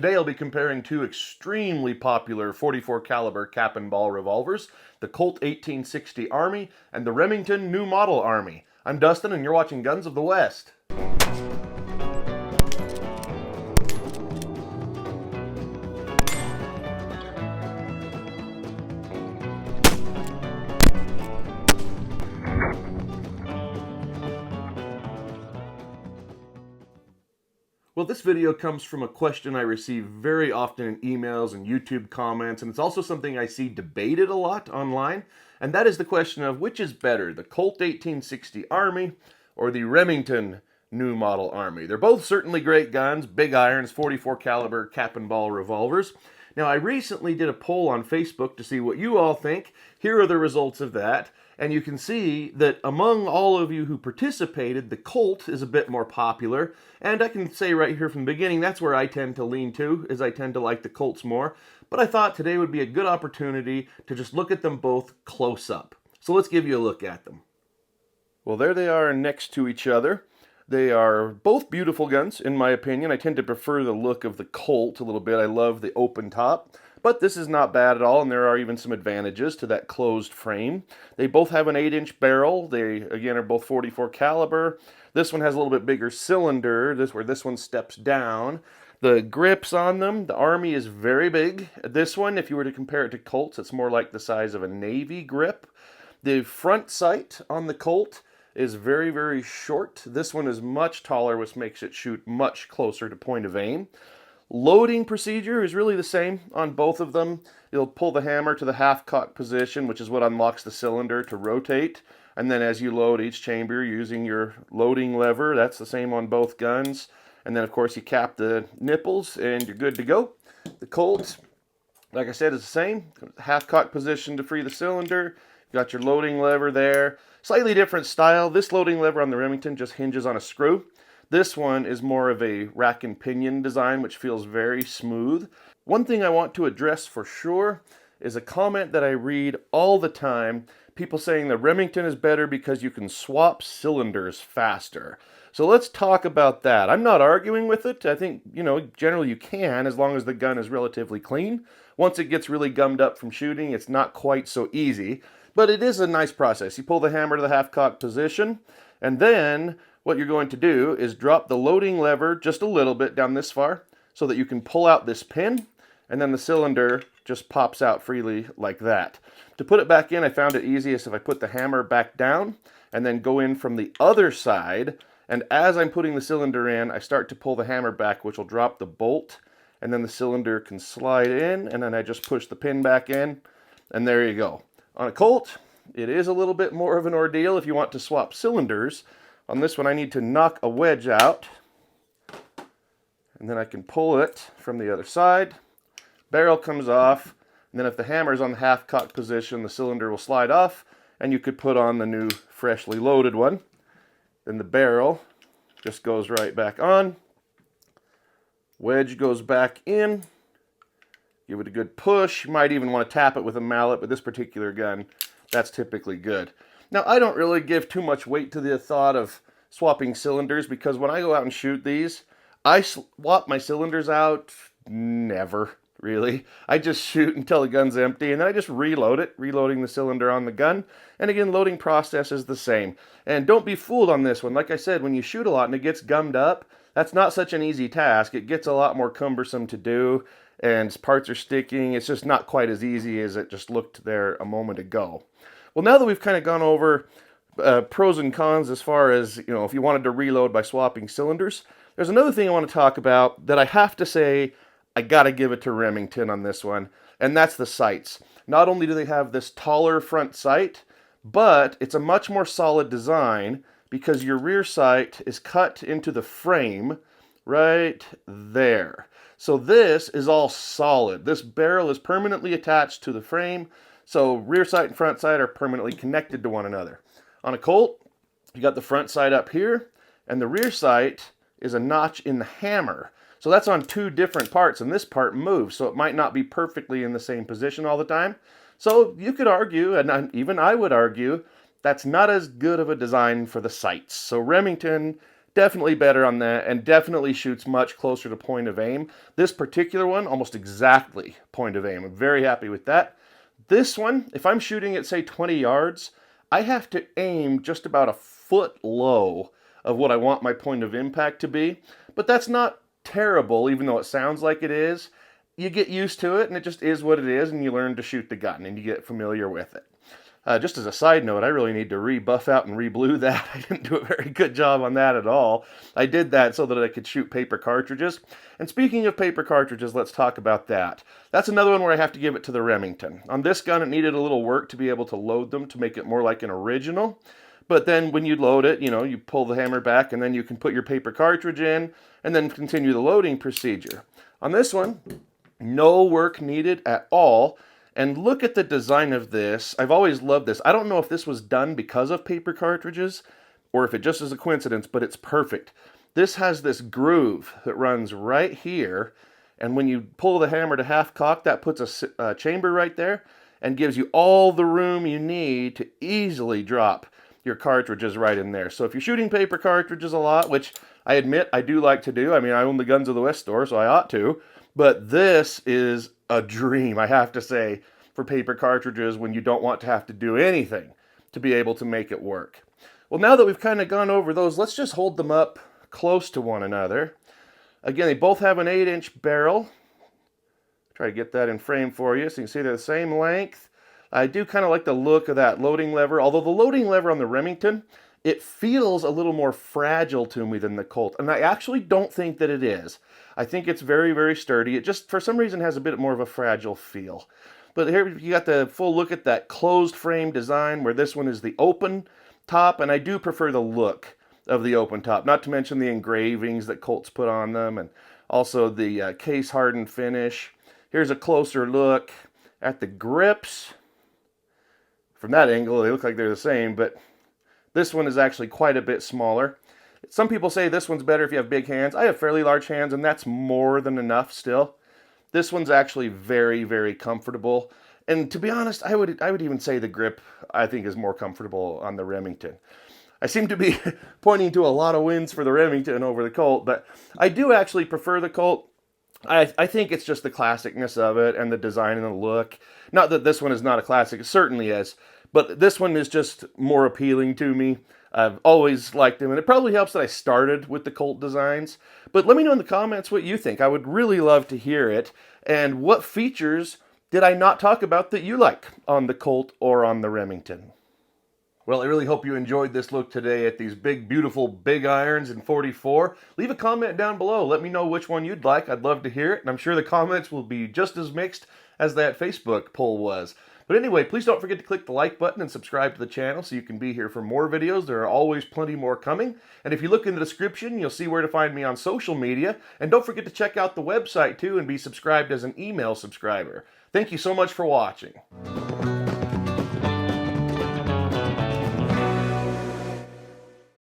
Today I'll be comparing two extremely popular 44 caliber cap and ball revolvers, the Colt 1860 Army and the Remington New Model Army. I'm Dustin and you're watching Guns of the West. Well, this video comes from a question I receive very often in emails and YouTube comments, and it's also something I see debated a lot online, and that is the question of which is better, the Colt 1860 Army or the Remington New Model Army. They're both certainly great guns, big irons, 44 caliber cap and ball revolvers. Now, I recently did a poll on Facebook to see what you all think. Here are the results of that. And you can see that among all of you who participated, the Colt is a bit more popular. And I can say right here from the beginning, that's where I tend to lean to, is I tend to like the Colts more. But I thought today would be a good opportunity to just look at them both close up. So let's give you a look at them. Well, there they are next to each other. They are both beautiful guns, in my opinion. I tend to prefer the look of the Colt a little bit. I love the open top. But this is not bad at all, and there are even some advantages to that closed frame. They both have an 8-inch barrel. They, again, are both 44 caliber. This one has a little bit bigger cylinder, where this one steps down. The grips on them, the Army is very big. This one, if you were to compare it to Colts, it's more like the size of a Navy grip. The front sight on the Colt is very, very short. This one is much taller, which makes it shoot much closer to point of aim. Loading procedure is really the same on both of them. You'll pull the hammer to the half-cock position, which is what unlocks the cylinder to rotate. And then as you load each chamber using your loading lever, that's the same on both guns. And then, of course, you cap the nipples and you're good to go. The Colt, like I said, is the same. Half-cock position to free the cylinder. You got your loading lever there. Slightly different style. This loading lever on the Remington just hinges on a screw. This one is more of a rack and pinion design, which feels very smooth. One thing I want to address for sure is a comment that I read all the time. People saying the Remington is better because you can swap cylinders faster. So let's talk about that. I'm not arguing with it. I think, generally you can as long as the gun is relatively clean. Once it gets really gummed up from shooting, it's not quite so easy. But it is a nice process. You pull the hammer to the half-cock position, and then what you're going to do is drop the loading lever just a little bit down this far so that you can pull out this pin, and then the cylinder just pops out freely like that. To put it back in, I found it easiest if I put the hammer back down and then go in from the other side, and as I'm putting the cylinder in, I start to pull the hammer back, which will drop the bolt, and then the cylinder can slide in, and then I just push the pin back in, and there you go. On a Colt, it is a little bit more of an ordeal if you want to swap cylinders. On this one, I need to knock a wedge out, and then I can pull it from the other side. Barrel comes off, and then if the hammer's on the half-cock position, the cylinder will slide off, and you could put on the new freshly loaded one. Then the barrel just goes right back on. Wedge goes back in. Give it a good push. You might even want to tap it with a mallet, but this particular gun, that's typically good. Now, I don't really give too much weight to the thought of swapping cylinders because when I go out and shoot these, I swap my cylinders out never, really. I just shoot until the gun's empty, and then I just reload it, reloading the cylinder on the gun. And again, loading process is the same. And don't be fooled on this one. Like I said, when you shoot a lot and it gets gummed up, that's not such an easy task. It gets a lot more cumbersome to do, and parts are sticking. It's just not quite as easy as it just looked there a moment ago. Well, now that we've kind of gone over pros and cons as far as, if you wanted to reload by swapping cylinders, there's another thing I want to talk about that I have to say I got to give it to Remington on this one, and that's the sights. Not only do they have this taller front sight, but it's a much more solid design because your rear sight is cut into the frame right there. So this is all solid. This barrel is permanently attached to the frame. So rear sight and front sight are permanently connected to one another. On a Colt, you got the front sight up here, and the rear sight is a notch in the hammer. So that's on two different parts, and this part moves, so it might not be perfectly in the same position all the time. So you could argue, and even I would argue, that's not as good of a design for the sights. So Remington Definitely better on that, and definitely shoots much closer to point of aim. This particular one, almost exactly point of aim. I'm very happy with that. This one, if I'm shooting at, say, 20 yards, I have to aim just about a foot low of what I want my point of impact to be. But that's not terrible, even though it sounds like it is. You get used to it, and it just is what it is, and you learn to shoot the gun, and you get familiar with it. Just as a side note, I really need to re-buff out and re-blue that. I didn't do a very good job on that at all. I did that so that I could shoot paper cartridges. And speaking of paper cartridges, let's talk about that. That's another one where I have to give it to the Remington. On this gun, it needed a little work to be able to load them to make it more like an original. But then when you load it, you pull the hammer back and then you can put your paper cartridge in and then continue the loading procedure. On this one, no work needed at all. And look at the design of this. I've always loved this. I don't know if this was done because of paper cartridges or if it just is a coincidence, but it's perfect. This has this groove that runs right here. And when you pull the hammer to half cock, that puts a chamber right there and gives you all the room you need to easily drop your cartridges right in there. So if you're shooting paper cartridges a lot, which I admit I do like to do. I mean, I own the Guns of the West store, so I ought to. But this is a dream, I have to say, for paper cartridges when you don't want to have to do anything to be able to make it work. Well, now that we've kind of gone over those, let's just hold them up close to one another. Again, they both have an 8-inch barrel. Try to get that in frame for you so you can see they're the same length. I do kind of like the look of that loading lever, although the loading lever on the Remington, it feels a little more fragile to me than the Colt, and I actually don't think that it is. I think it's very, very sturdy. It just, for some reason, has a bit more of a fragile feel. But here you got the full look at that closed frame design, where this one is the open top, and I do prefer the look of the open top, not to mention the engravings that Colt's put on them, and also the case-hardened finish. Here's a closer look at the grips. From that angle, they look like they're the same, but this one is actually quite a bit smaller. Some people say this one's better if you have big hands. I have fairly large hands, and that's more than enough still. This one's actually very, very comfortable. And to be honest, I would even say the grip, I think, is more comfortable on the Remington. I seem to be pointing to a lot of wins for the Remington over the Colt, but I do actually prefer the Colt. I think it's just the classicness of it and the design and the look. Not that this one is not a classic, it certainly is. But this one is just more appealing to me. I've always liked them, and it probably helps that I started with the Colt designs. But let me know in the comments what you think. I would really love to hear it. And what features did I not talk about that you like on the Colt or on the Remington? Well, I really hope you enjoyed this look today at these big, beautiful big irons in 44. Leave a comment down below. Let me know which one you'd like. I'd love to hear it, and I'm sure the comments will be just as mixed as that Facebook poll was. But anyway, please don't forget to click the like button and subscribe to the channel so you can be here for more videos. There are always plenty more coming. And if you look in the description, you'll see where to find me on social media. And don't forget to check out the website too and be subscribed as an email subscriber. Thank you so much for watching.